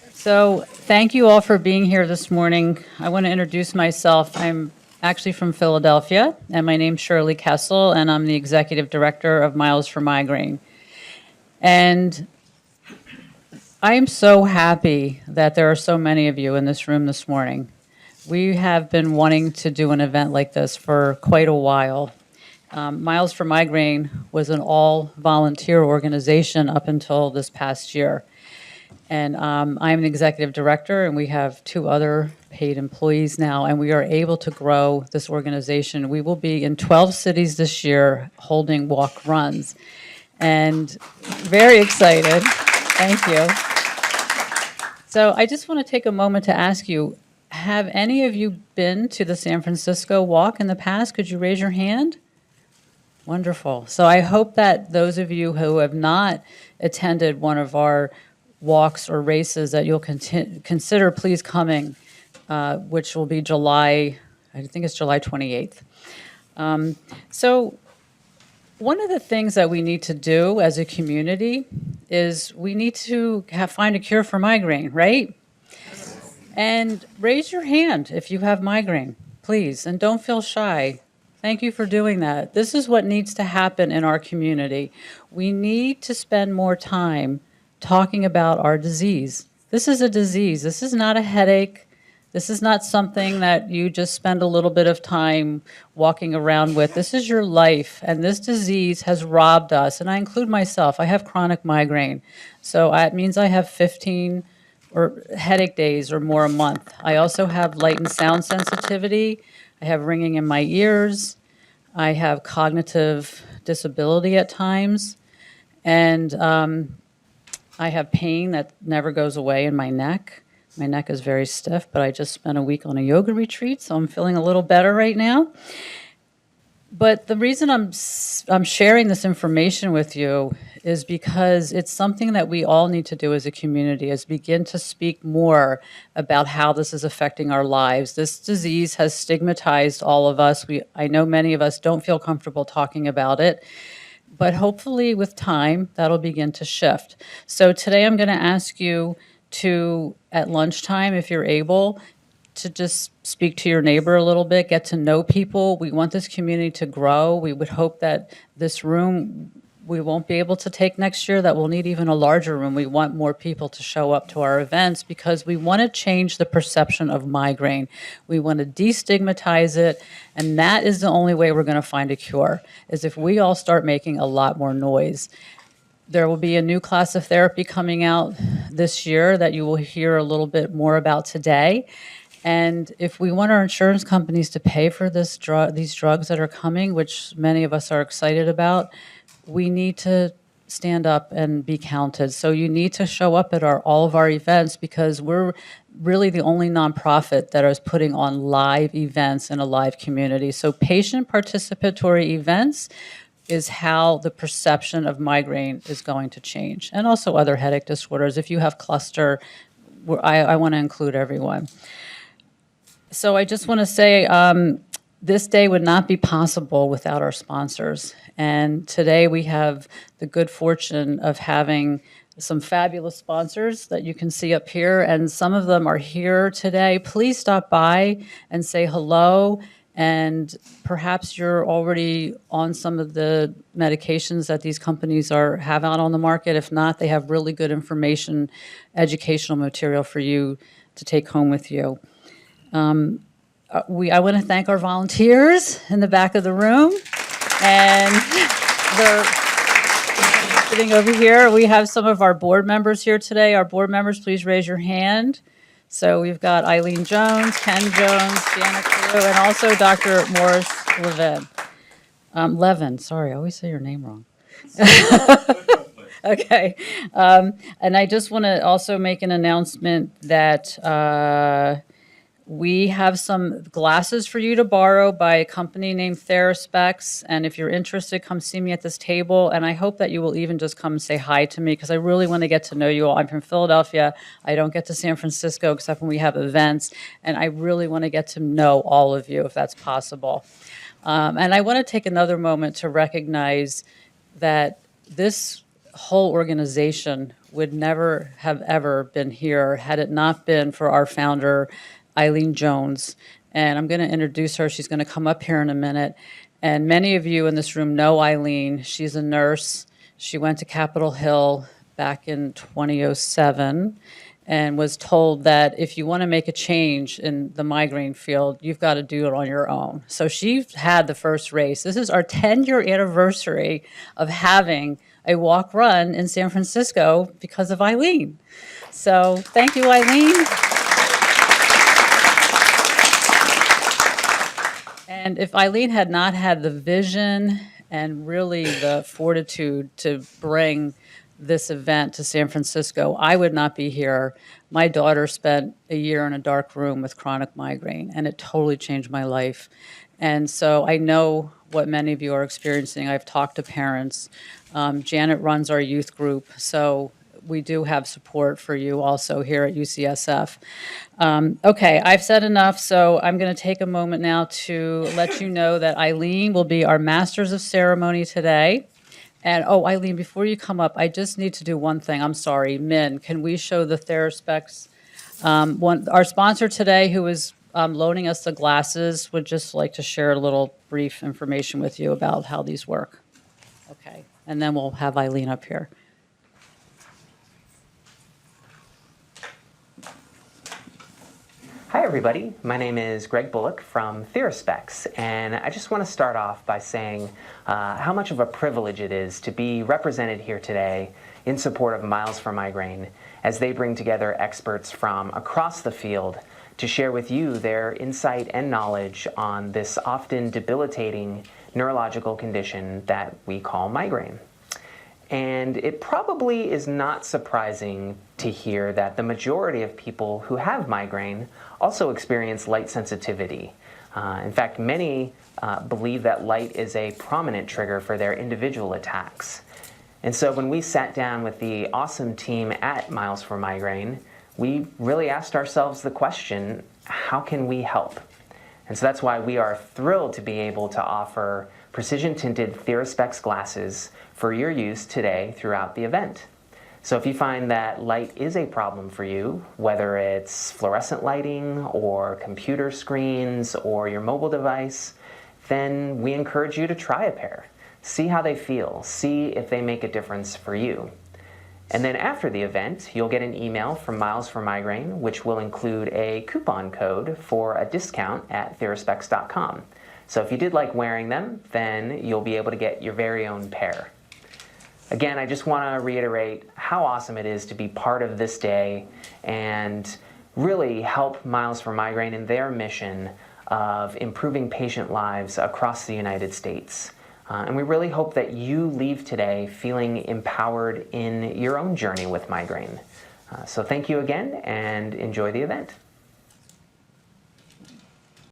So thank you all for being here this morning. I want to introduce myself. I'm actually from Philadelphia, and my name's Shirley Kessel, and I'm the executive director of Miles for Migraine. And I am so happy that there are so many of you in this room this morning. We have been wanting to do an event like this for quite a while. Miles for Migraine was an all-volunteer organization up until this past year. And I'm the executive director, and we have 2 other paid employees now, and we are able to grow this organization. We will be in 12 cities this year holding walk runs. And very excited. Thank you. So I just want to take a moment to ask you, have any of you been to the San Francisco walk in the past? Could you raise your hand? Wonderful. So I hope that those of you who have not attended one of our walks or races that you'll consider please coming, which will be July, I think it's July 28th. So one of the things that we need to do as a community is we need to find a cure for migraine, right? And raise your hand if you have migraine, please, and don't feel shy. Thank you for doing that. This is what needs to happen in our community. We need to spend more time talking about our disease. This is a disease. This is not a headache. This is not something that you just spend a little bit of time walking around with. This is your life, and this disease has robbed us, and I include myself. I have chronic migraine, so it means I have 15 or headache days or more a month. I also have light and sound sensitivity. I have ringing in my ears. I have cognitive disability at times, and I have pain that never goes away in my neck. My neck is very stiff, but I just spent a week on a yoga retreat, so I'm feeling a little better right now. But the reason I'm sharing this information with you is because it's something that we all need to do as a community, is begin to speak more about how this is affecting our lives. This disease has stigmatized all of us. I know many of us don't feel comfortable talking about it, but hopefully with time, that'll begin to shift. So today I'm going to ask you to, at lunchtime, if you're able, to just speak to your neighbor a little bit, get to know people. We want this community to grow. We would hope that this room we won't be able to take next year, that we'll need even a larger room. We want more people to show up to our events because we want to change the perception of migraine. We want to destigmatize it, and that is the only way we're going to find a cure, is if we all start making a lot more noise. There will be a new class of therapy coming out this year that you will hear a little bit more about today. And if we want our insurance companies to pay for these drugs that are coming, which many of us are excited about, we need to stand up and be counted. So you need to show up at all of our events, because we're really the only nonprofit that is putting on live events in a live community. So patient participatory events is how the perception of migraine is going to change, and also other headache disorders. If you have cluster, I want to include everyone. So I just want to say this day would not be possible without our sponsors. And today we have the good fortune of having some fabulous sponsors that you can see up here, and some of them are here today. Please stop by and say hello. And perhaps you're already on some of the medications that these companies have out on the market. If not, they have really good information, educational material for you to take home with you. I want to thank our volunteers in the back of the room, and they're sitting over here. We have some of our board members here today. Our board members, please raise your hand. So we've got Eileen Jones, Ken Jones, Deanna Carew, and also Dr. Morris Levin. Levin, sorry, I always say your name wrong. Okay. And I just want to also make an announcement that we have some glasses for you to borrow by a company named TheraSpecs. And if you're interested, come see me at this table. And I hope that you will even just come and say hi to me, because I really want to get to know you all. I'm from Philadelphia. I don't get to San Francisco except when we have events. And I really want to get to know all of you if that's possible. And I want to take another moment to recognize that this whole organization would never have ever been here had it not been for our founder, Eileen Jones. And I'm going to introduce her. She's going to come up here in a minute. And many of you in this room know Eileen. She's a nurse. She went to Capitol Hill back in 2007 and was told that if you want to make a change in the migraine field, you've got to do it on your own. So she had the first race. This is our 10-year anniversary of having a walk run in San Francisco because of Eileen. So thank you, Eileen. And if Eileen had not had the vision and really the fortitude to bring this event to San Francisco, I would not be here. My daughter spent a year in a dark room with chronic migraine, and it totally changed my life. And so I know what many of you are experiencing. I've talked to parents. Janet runs our youth group, so we do have support for you also here at UCSF. Okay, I've said enough, so I'm going to take a moment now to let you know that Eileen will be our Masters of Ceremony today. And, oh, Eileen, before you come up, I just need to do one thing. I'm sorry. Min, can we show the TheraSpecs? Our sponsor today, who is loaning us the glasses, would just like to share a little brief information with you about how these work. Okay, and then we'll have Eileen up here. Hi everybody, my name is Greg Bullock from TheraSpecs, and I just want to start off by saying how much of a privilege it is to be represented here today in support of Miles for Migraine as they bring together experts from across the field to share with you their insight and knowledge on this often debilitating neurological condition that we call migraine. And it probably is not surprising to hear that the majority of people who have migraine also experience light sensitivity. In fact, many believe that light is a prominent trigger for their individual attacks. And so when we sat down with the awesome team at Miles for Migraine, we really asked ourselves the question, how can we help? And so that's why we are thrilled to be able to offer precision-tinted TheraSpecs glasses for your use today throughout the event. So if you find that light is a problem for you, whether it's fluorescent lighting or computer screens or your mobile device, then we encourage you to try a pair. See how they feel, see if they make a difference for you. And then after the event, you'll get an email from Miles for Migraine, which will include a coupon code for a discount at theraspecs.com. So if you did like wearing them, then you'll be able to get your very own pair. Again, I just want to reiterate how awesome it is to be part of this day and really help Miles for Migraine in their mission of improving patient lives across the United States. And we really hope that you leave today feeling empowered in your own journey with migraine. So thank you again and enjoy the event.